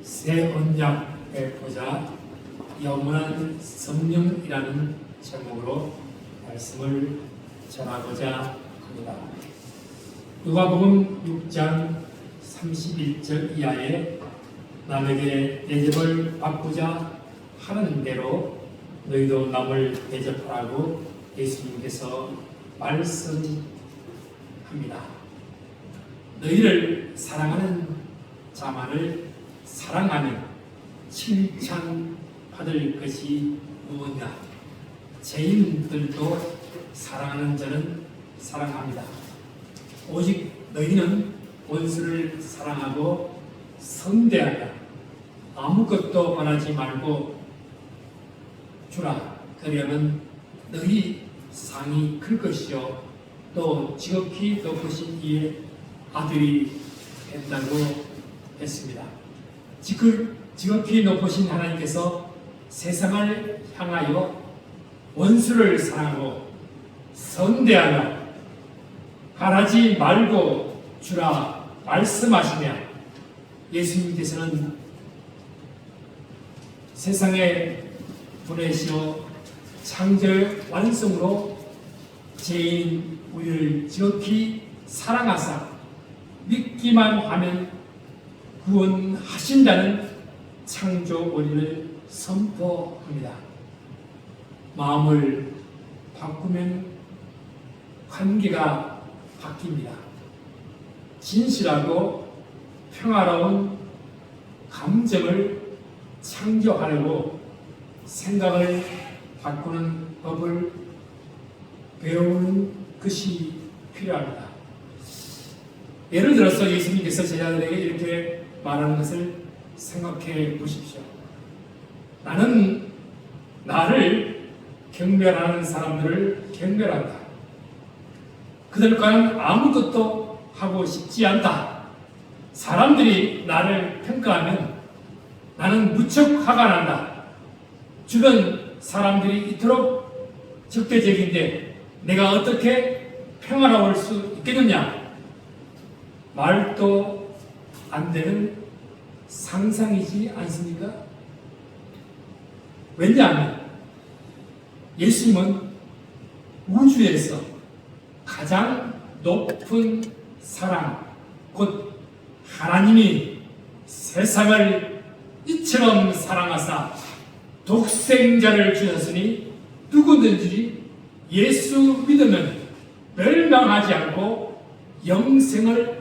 새 언약을 보자 영원한 성령이라는 제목으로 말씀을 전하고자 합니다. 누가복음 6장 31절 이하에 남에게 대접을 받고자 하는 대로 너희도 남을 대접하라고 예수님께서 말씀합니다. 너희를 사랑하는 자만을 사랑하면 칭찬받을 것이 무엇이냐? 죄인들도 사랑하는 자는 사랑합니다. 오직 너희는 원수를 사랑하고 선대하여 아무것도 바라지 말고 주라. 그러면 너희 상이 클 것이요 또 지극히 높으신 이의 아들이 된다고 했습니다. 지극히 높으신 하나님께서 세상을 향하여 원수를 사랑하고 선대하며 바라지 말고 주라 말씀하시며 예수님께서는 세상에 보내시어 창조의 완성으로 죄인 우리를 지극히 사랑하사 믿기만 하면 구원하신다는 창조 원리를 선포합니다. 마음을 바꾸면 관계가 바뀝니다. 진실하고 평화로운 감정을 창조하려고 생각을 바꾸는 법을 배우는 것이 필요합니다. 예를 들어서 예수님께서 제자들에게 이렇게 말하는 것을 생각해 보십시오. 나는 나를 경멸하는 사람들을 경멸한다. 그들과는 아무것도 하고 싶지 않다. 사람들이 나를 평가하면 나는 무척 화가 난다. 주변 사람들이 이토록 적대적인데 내가 어떻게 평화로울 수 있겠느냐? 말도 안 되는 상상이지 않습니까? 왜냐하면 예수님은 우주에서 가장 높은 사랑, 곧 하나님이 세상을 이처럼 사랑하사 독생자를 주셨으니 누구든지 예수 믿으면 멸망하지 않고 영생을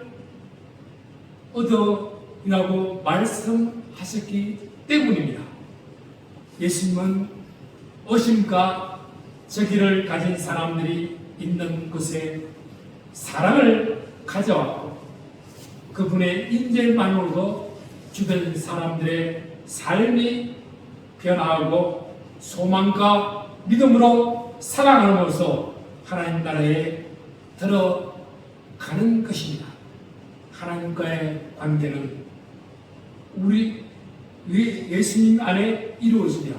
얻으라고 말씀하셨기 때문입니다. 예수님은 어심과 저기를 가진 사람들이 있는 곳에 사랑을 가져왔고 그분의 인재만으로도 주변 사람들의 삶이 변화하고 소망과 믿음으로 살아감으로써 하나님 나라에 들어가는 것입니다. 하나님과의 관계는 우리 예수님 안에 이루어지며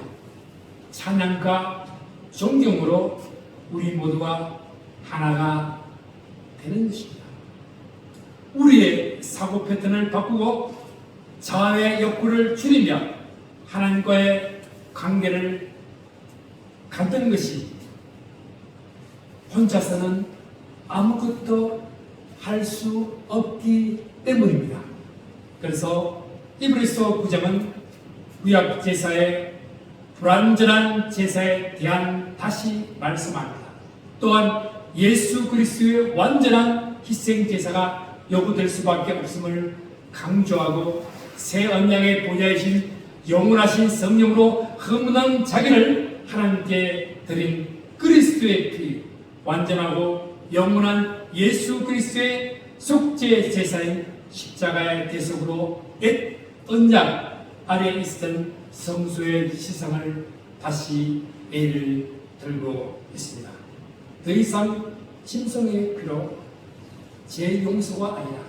찬양과 존경으로 우리 모두가 하나가 되는 것입니다. 우리의 사고 패턴을 바꾸고 자아의 욕구를 줄이며 하나님과의 관계를 갖는 것이 혼자서는 아무것도 할 수 없기 때문입니다. 그래서 히브리서 9장은 구약 제사의 불완전한 제사에 대한 다시 말씀합니다. 또한 예수 그리스도의 완전한 희생 제사가 요구될 수밖에 없음을 강조하고 새 언약의 보좌이신 영원하신 성령으로 흠없는 자기를 하나님께 드린 그리스도의 피, 완전하고 영원한 예수 그리스도의 속죄 제사인 십자가의 대속으로 옛 언약 아래에 있었던 성소의 시상을 다시 예를 들고 있습니다. 더 이상 짐승의 피로 제 용서가 아니라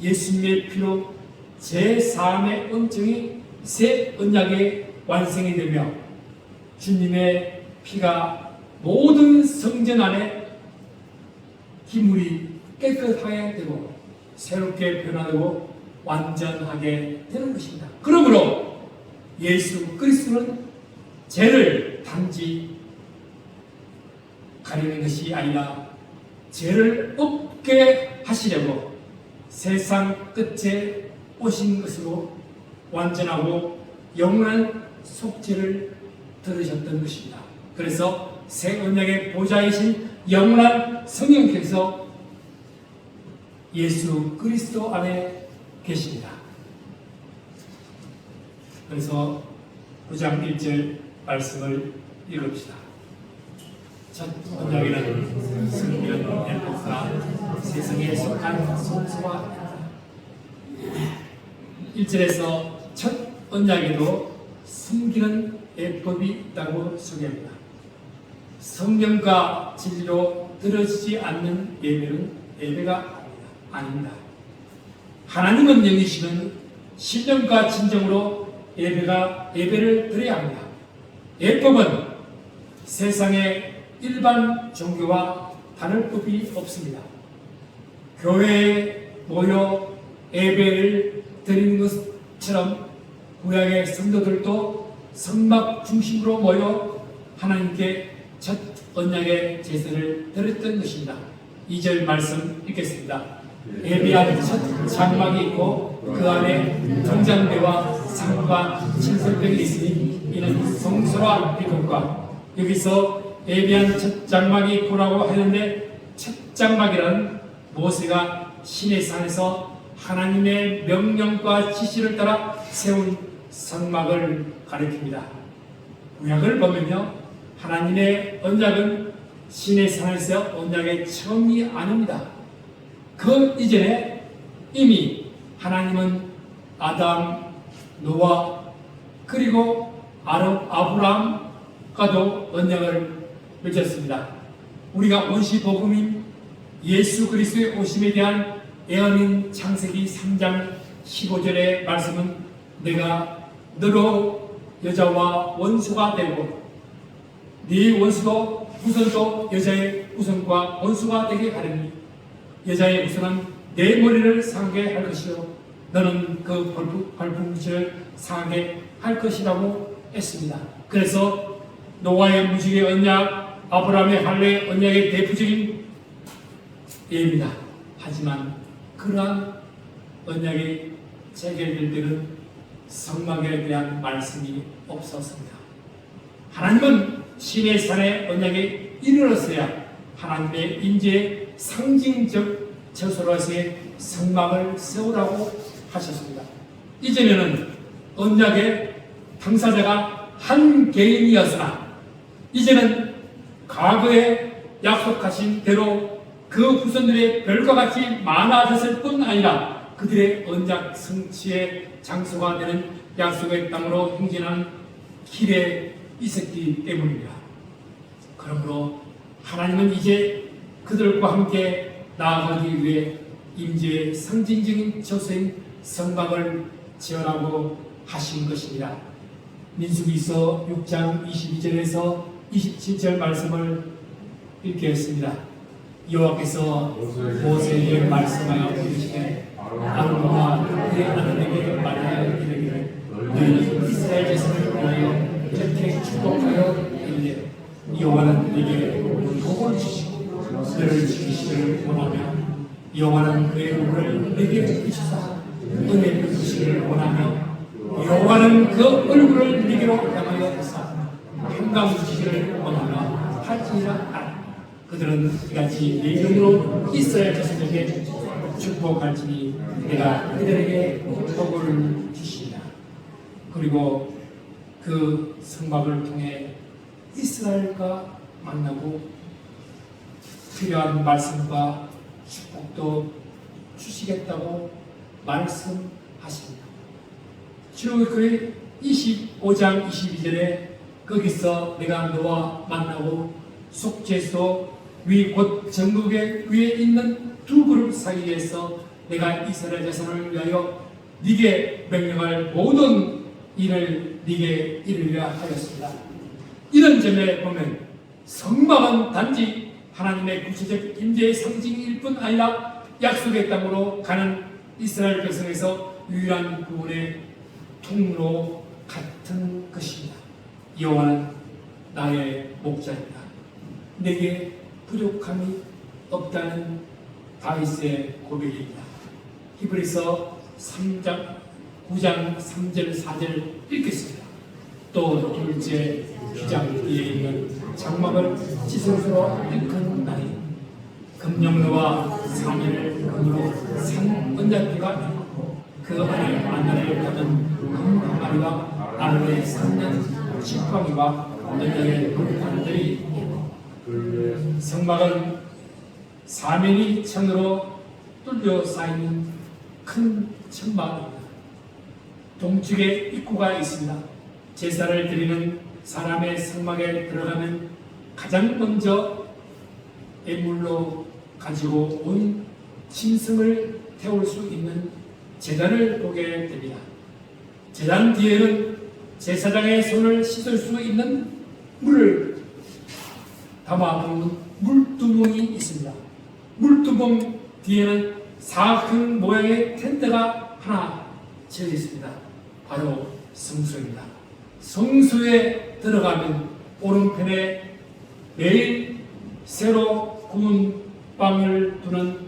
예수님의 피로 제 삶의 엄정이 새 언약의 완성이 되며 주님의 피가 모든 성전 안에 기물이 깨끗하게 되고 새롭게 변화되고 완전하게 되는 것입니다. 그러므로 예수 그리스도는 죄를 단지 가리는 것이 아니라 죄를 없게 하시려고 세상 끝에 오신 것으로 완전하고 영원한 속죄를 들으셨던 것입니다. 그래서 새 언약의 보좌이신 영원한 성령께서 예수 그리스도 안에 계십니다. 그래서 9장 1절 말씀을 읽읍시다. 첫 언약에는 성전 에포드가 세상에 속한 손수와 1절에서 첫 언약에도 숨기는 예법이 있다고 소개합니다. 성령과 진리로 들어지지 않는 예배는 예배가 아닙니다. 하나님은 영이시면 신령과 진정으로 예배를 드려야 합니다. 예법은 세상의 일반 종교와 다를 법이 없습니다. 교회에 모여 예배를 드리는 것처럼 구약의 성도들도 성막 중심으로 모여 하나님께 첫 언약의 제사를 드렸던 것입니다. 2절 말씀 읽겠습니다. 예배한 첫 장막이 있고 그 안에 정장대와 상과 진설병이 있으니 이는 성소와 비극과 여기서 예배한 첫 장막이 있고라고 하는데 첫 장막이란 모세가 시내 산에서 하나님의 명령과 지시를 따라 세운 성막을 가리킵니다. 구약을 보면요, 하나님의 언약은 시내 산에서 언약의 처음이 아닙니다. 그 이전에 이미 하나님은 아담, 노아, 그리고 아브라함과도 언약을 맺었습니다. 우리가 원시 복음인 예수 그리스도의 오심에 대한 예언인 창세기 3장 15절의 말씀은 내가 너로 여자와 원수가 되고 네 원수도 후손도 여자의 후손과 원수가 되게 하리니 여자의 후손은 내 머리를 상하게 할 것이요 너는 그 발품질을 상하게 할 것이라고 했습니다. 그래서 노아의 무지개 언약, 아브라함의 할례 언약의 대표적인 예입니다. 하지만 그러한 언약이 체결될 때는 성막에 대한 말씀이 없었습니다. 하나님은 시내 산의 언약에 이르렀어야 하나님의 인재의 상징적 처소로서의 성막을 세우라고 하셨습니다. 이전에는 언약의 당사자가 한 개인이었으나 이제는 과거에 약속하신 대로 그 후손들의 별과 같이 많아졌을 뿐 아니라 그들의 언약 성취의 장소가 되는 약속의 땅으로 행진하는 길에 있었기 때문입니다. 그러므로 하나님은 이제 그들과 함께 나아가기 위해 임재의 상징적인 처소인 성막을 지으라고 하신 것입니다. 민수기서 6장 22절에서 27절 말씀을 읽겠습니다. 여호와께서 모세에게 말씀하여 이르시되 아론과 그의 아들에게 말하여 이르기를 너희는 이스라엘 자손을 위하여 이렇게 축복하여 이르되 여호와는 네게 복을 주시고 너를 지키시기를 원하며 여호와는 그의 얼굴을 네게 비추사 은혜 베푸시기를 원하며 여호와는 그 얼굴을 네게로 향하여 하사 평강 주시기를 원하며 할지니라 하라. 그들은 이같이 네 이름으로 이스라엘 자손에게 축복할지니 내가 그들에게 복을 주시리라. 그리고 그 성막을 통해 이스라엘과 만나고 필요한 말씀과 축복도 주시겠다고 말씀하십니다. 출애굽기 25장 22절에 거기서 내가 너와 만나고 속죄소 위 곧 전국의 위에 있는 두 그룹 사이에서 내가 이스라엘 자손을 위하여 네게 명령할 모든 일을 네게 이루리라 하였습니다. 이런 점에 보면 성막은 단지 하나님의 구체적 임재의 상징일 뿐 아니라 약속의 땅으로 가는 이스라엘 백성에서 유일한 구원의 통로 같은 것입니다. 여호와는 나의 목자입니다. 내게 부족함이 없다는 다윗의 고백입니다. 히브리서 9장 3절 4절 읽겠습니다. 또 둘째 휘장 뒤에 있는 장막을 지성소로 일컫는 나니 금영로와 산을 금으로 산 언약궤가 있고 그 안에 만나를 가는 금 항아리와 아론의 3년 지팡이와 언약의 돌판들이 있고 성막은 사면이 천으로 뚫려 쌓이는 큰 천막입니다. 동쪽에 입구가 있습니다. 제사를 드리는 사람의 성막에 들어가면 가장 먼저 애물로 가지고 온 짐승을 태울 수 있는 제단을 보게 됩니다. 제단 뒤에는 제사장의 손을 씻을 수 있는 물을 담아두는 물두멍이 있습니다. 물두멍 뒤에는 사각형 모양의 텐트가 하나 지어 있습니다. 바로 성소입니다. 성소에 들어가면 오른편에 매일 새로 구운 빵을 두는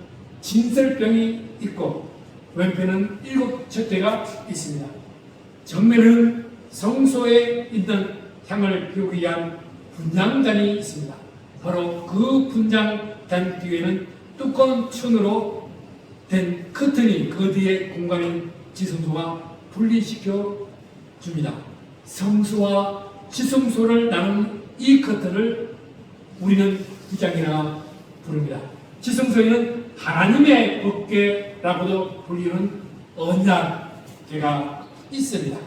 진설병이 있고 왼편은 7촛대가 있습니다. 정면은 성소에 있는 향을 피우기 위한 분향단이 있습니다. 바로 그 분향단 뒤에는 두꺼운 천으로 된 커튼이 그 뒤에 공간인 지성소가 분리시켜 줍니다. 성소와 지성소를 나누는 이 커튼을 우리는 휘장이라 부릅니다. 지성소에는 하나님의 법궤라고도 불리는 언약궤가 있습니다.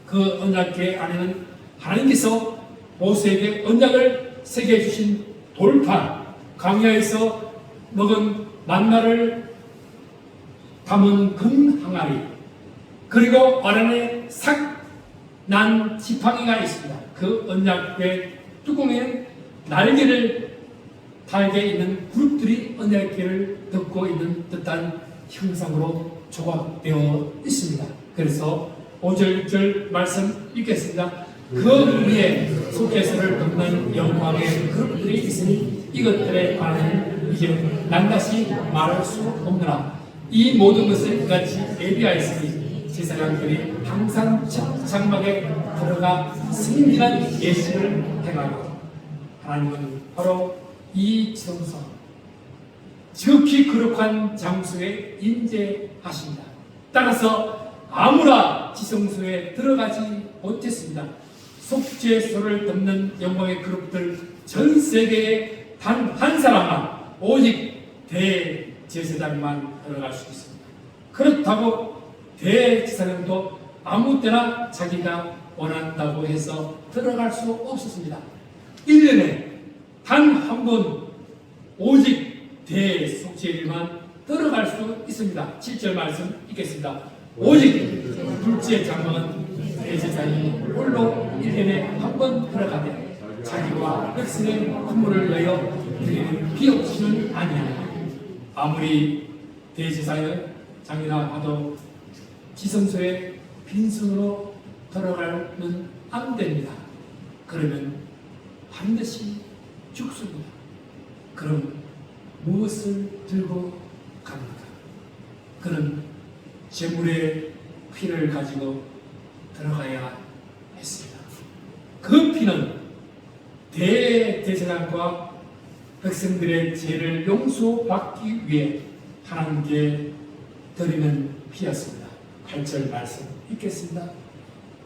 그 언약궤 안에는 하나님께서 모세에게 언약을 새겨 주신 돌판, 광야에서 먹은 만나를 담은 금 항아리, 그리고 아론의 삭난 지팡이가 있습니다. 그 언약궤 뚜껑에는 날개를 달게 있는 그룹들이 언약궤를 덮고 있는 듯한 형상으로 조각되어 있습니다. 그래서 5절 6절 말씀 읽겠습니다. 그 위에 속죄소를 덮는 영광의 그룹들이 있으니 이것들에 관하여는 이제 낱낱이 말할 수 없느라. 이 모든 것을 같이 예비하였으니 제사장들이 항상 첫 장막에 들어가 승진한 예식을 행하고 하나님은 바로 이 지성소 지극히 거룩한 장소에 임재하십니다. 따라서 아무나 지성소에 들어가지 못했습니다. 속죄소를 덮는 영광의 그룹들 전 세계에 단 한 사람만 오직 대제사장만 들어갈 수 있습니다. 그렇다고 대제사장도 아무 때나 자기가 원한다고 해서 들어갈 수 없었습니다. 1년에 단 한 번 오직 대속죄일만 들어갈 수 있습니다. 7절 말씀 읽겠습니다. 오직 둘째 장막은 대제사장이 홀로 1년에 한 번 들어가되 자기와 백성의 헌물을 내어 드리는 비없이는 아니하나. 아무리 대제사장이라 하도 지성소에 빈손으로 들어가면 안 됩니다. 그러면 반드시 죽습니다. 그럼 무엇을 들고 갑니까? 그는 제물의 피를 가지고 들어가야 했습니다. 그 피는 대제사장과 백성들의 죄를 용서받기 위해 하나님께 드리는 피였습니다. 8절 말씀 읽겠습니다.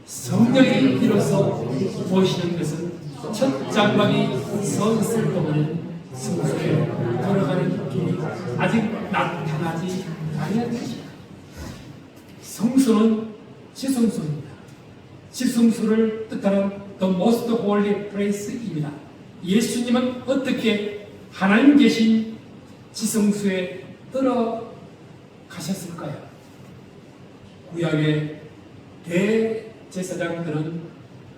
성령이 비로소 보시는 것은 첫 장막이 섰을 동안 성소에 들어가는 길이 아직 나타나지 아니한 것입니다. 성소는 지성소입니다. 지성소를 뜻하는 The Most Holy Place입니다. 예수님은 어떻게 하나님 계신 지성소에 들어가셨을까요? 구약의 대제사장들은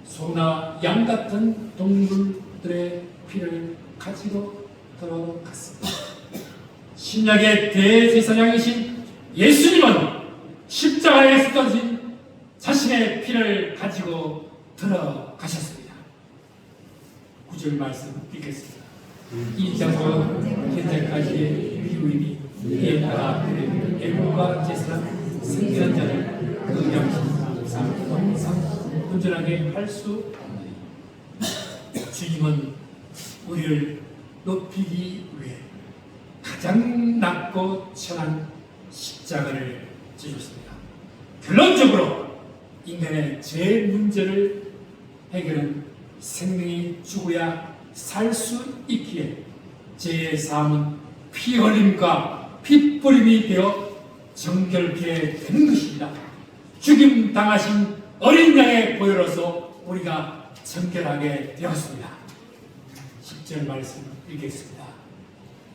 소나 양 같은 동물들의 피를 가지고 들어갔습니다. 신약의 대제사장이신 예수님은 십자가에 쏟아진 자신의 피를 가지고 들어가셨습니다. 9절 말씀 읽겠습니다. 이 장은 현재까지의 비유이니 이에 따라 애국과 제사는 생기는 자를 그 양심 항상 온전하게 할 수 없나니 주님은 우리를 높이기 위해 가장 낮고 천한 십자가를 지셨습니다. 결론적으로 인간의 죄 문제를 해결은 생명이 죽어야 살 수 있기에 죄의 사함은 피 흘림과 피 뿌림이 되어 정결케 된 것입니다. 죽임 당하신 어린 양의 보혈로서 우리가 정결하게 되었습니다. 10절 말씀 읽겠습니다.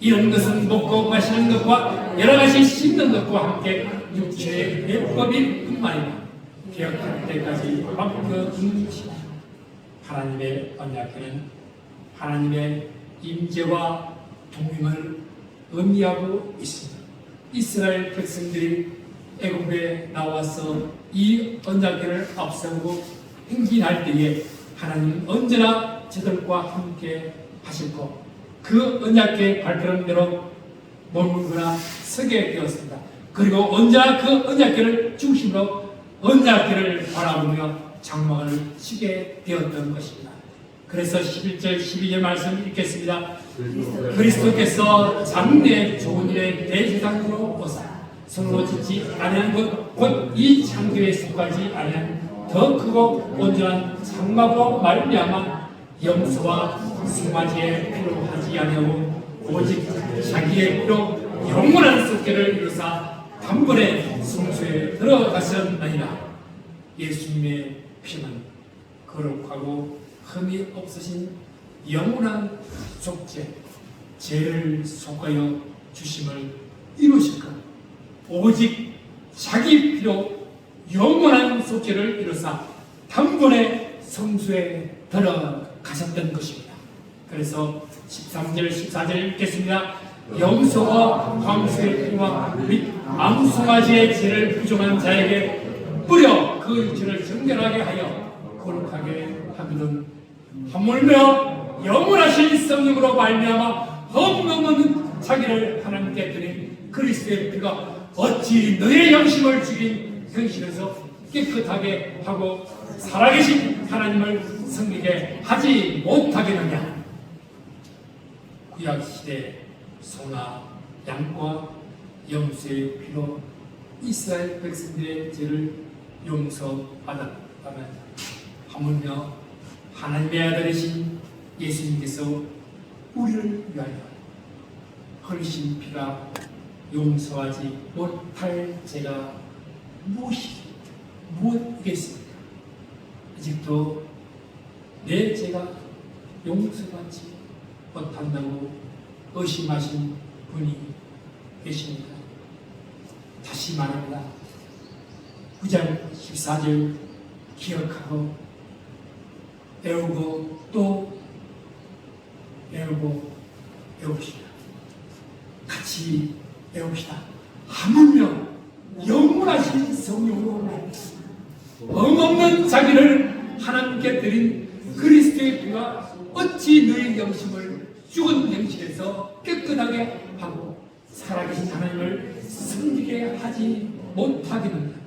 이런 것은 먹고 마시는 것과 여러 가지 씹는 것과 함께 육체의 예법일 뿐만이라 개혁할 때까지 맡겨준 것이다. 하나님의 언약궤는 하나님의 임재와 동행을 의미하고 있습니다. 이스라엘 백성들이 애굽에 나와서 이 언약궤를 앞세우고 행진할 때에 하나님은 언제나 저들과 함께 하셨고 그 언약궤의 발걸음대로 머물거나 서게 되었습니다. 그리고 언제나 그 언약궤를 중심으로 언약궤를 바라보며 장막을 치게 되었던 것입니다. 그래서 11절 12절 말씀 읽겠습니다. 그리스도께서 장래 좋은 일의 대제사장으로 오사 손으로 짓지 아니하는 것 곧 이 창조에 속하지 아니한 더 크고 온전한 장막으로 말미암아 염소와 송아지의 피로 하지 아니하고 오직 자기의 피로 영원한 속죄를 이루사 단번에 성소에 들어가셨나이다. 예수님의 피는 거룩하고 흠이 없으신 영원한 속죄, 죄를 속하여 주심을 이루실 것, 오직 자기 피로 영원한 속죄를 이루사 단번에 성소에 들어가셨던 것입니다. 그래서 13절 14절 읽겠습니다. 염소와 황소의 피와 및 암송아지의 죄를 부정한 자에게 뿌려 그 육체를 정결하게 하여 거룩하게 하거든 하물며 영원하신 성령으로 말미암아 흠없는 자기를 하나님께 드린 그리스도의 피가 어찌 너의 양심을 죽인 현실에서 깨끗하게 하고 살아계신 하나님을 섬기게 하지 못하겠느냐. 구약시대 소나 양과 염소의 피로 이스라엘 백성들의 죄를 용서받았다면 하물며 하나님의 아들이신 예수님께서 우리를 위하여 흘리신 피가 용서하지 못할 죄가 무엇이겠습니까? 아직도 내 죄가 용서받지 못한다고 의심하신 분이 계십니까? 다시 말합니다. 9장 14절 기억하고 배우고 또 배우고 배웁시다. 같이 배웁시다. 하물며 영원하신 성령으로 흠없는 자기를 하나님께 드린 그리스도의 피가 어찌 너의 영심을 죽은 영실에서 깨끗하게 하고 살아계신 하나님을 섬기게 하지 못하겠느냐.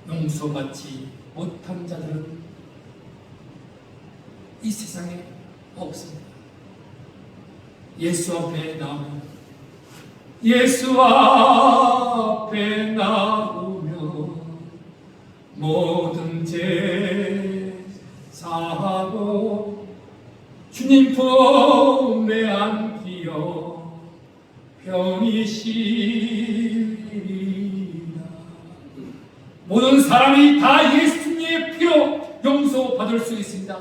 용서받지 못한 자들은 이 세상에 없습니다. 예수 앞에 나오면 예수 앞에 나오면 모든 죄 사하고 주님 품에 안기어 편히 쉬리라. 모든 사람이 다 예수님의 피로 용서받을 수 있습니다.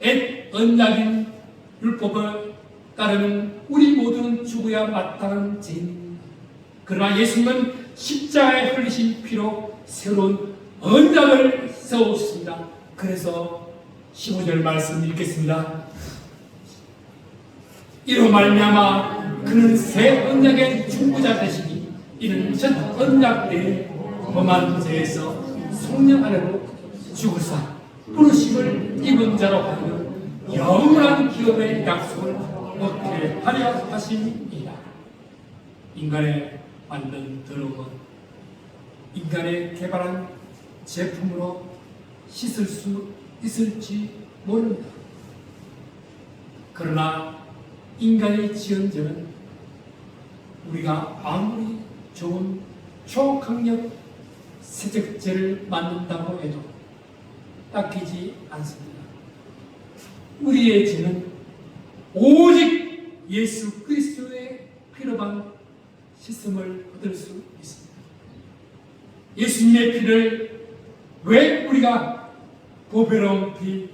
옛 언약인 율법을 따르는 우리 모두는 죽어야 마땅한 죄입니다. 그러나 예수님은 십자가에 흘리신 피로 새로운 언약을 세우셨습니다. 그래서 15절 말씀 읽겠습니다. 이로 말미암아 그는 새 언약의 중보자 되시니 이는 첫 언약 때에 범한 죄에서 속량 아래로 죽으사 부르심을 입은 자로 하여금 영원한 기업의 약속을 얻게 하려 하심이라. 인간의 만든 더러움은 인간의 개발한 제품으로 씻을 수 있을지 모릅니다. 그러나 인간의 지은 죄는 우리가 아무리 좋은 초강력 세척제를 만든다고 해도 닦이지 않습니다. 우리의 죄는 오직 예수 그리스도의 피로만 씻음을 얻을 수 있습니다. 예수님의 피를 왜 우리가 보배로운 피,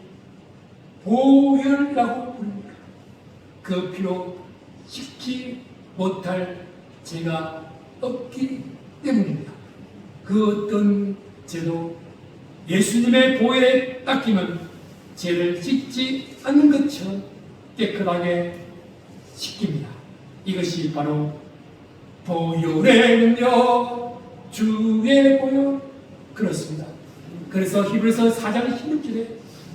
보혈이라고 부릅니까? 그 피로 씻지 못할 죄가 없기 때문입니다. 그 어떤 죄도 예수님의 보혈에 닦이면 죄를 씻지 않는 것처럼 깨끗하게 씻깁니다. 이것이 바로 보혈의 능력, 주의 보혈, 그렇습니다. 그래서 히브리서 4장 16절에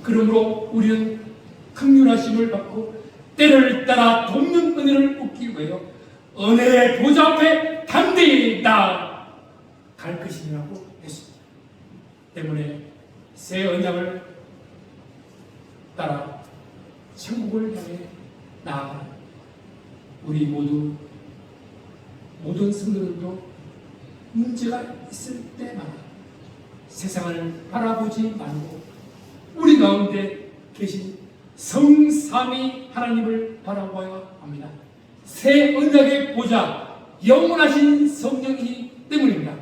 그러므로 우리는 긍휼하심을 받고 때를 따라 돕는 은혜를 얻기 위하여 은혜의 보좌 앞에 담대히 나아갈 것이라고 했습니다. 때문에 새 언약을 따라 천국을 향해 나아가는 우리 모든 성도들도 문제가 있을 때마다 세상을 바라보지 말고 우리 가운데 계신 성삼위 하나님을 바라봐야 합니다. 새 언약의 보좌, 영원하신 성령이기 때문입니다.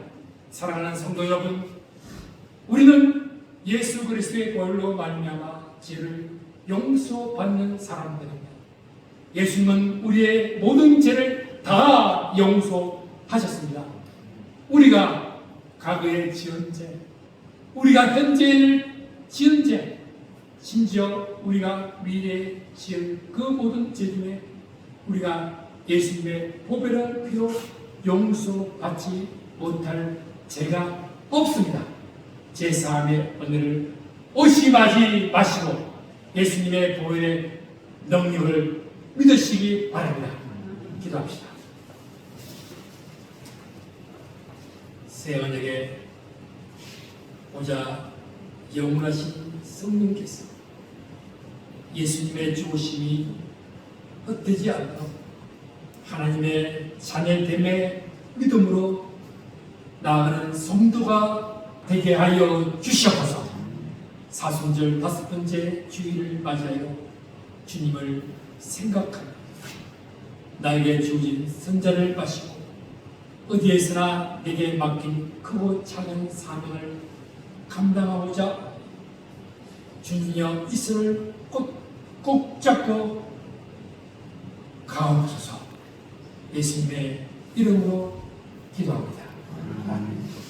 사랑하는 성도 여러분, 우리는 예수 그리스도의 보혈로 말미암아 죄를 용서받는 사람들입니다. 예수님은 우리의 모든 죄를 다 용서하셨습니다. 우리가 과거에 지은 죄, 우리가 현재 지은 죄, 심지어 우리가 미래에 지을 그 모든 죄 중에 우리가 예수님의 보배를 피로 용서받지 못할 죄가 없습니다. 제3의 은혜를 의심하지 마시고 예수님의 보혈의 능력을 믿으시기 바랍니다. 기도합시다. 새 언약의 보좌 영원하신 성령께서 예수님의 죽으심이 헛되지 않도록 하나님의 자녀됨의 믿음으로 나아가는 성도가 되게 하여 주시옵소서. 사순절 5번째 주일을 맞이하여 주님을 생각하며 나에게 주어진 선자를 마시고 어디에서나 내게 맡긴 크고 작은 사명을 감당하고자 주님여 이 손을 꼭 잡고 가옵소서. 예수님의 이름으로 기도합니다.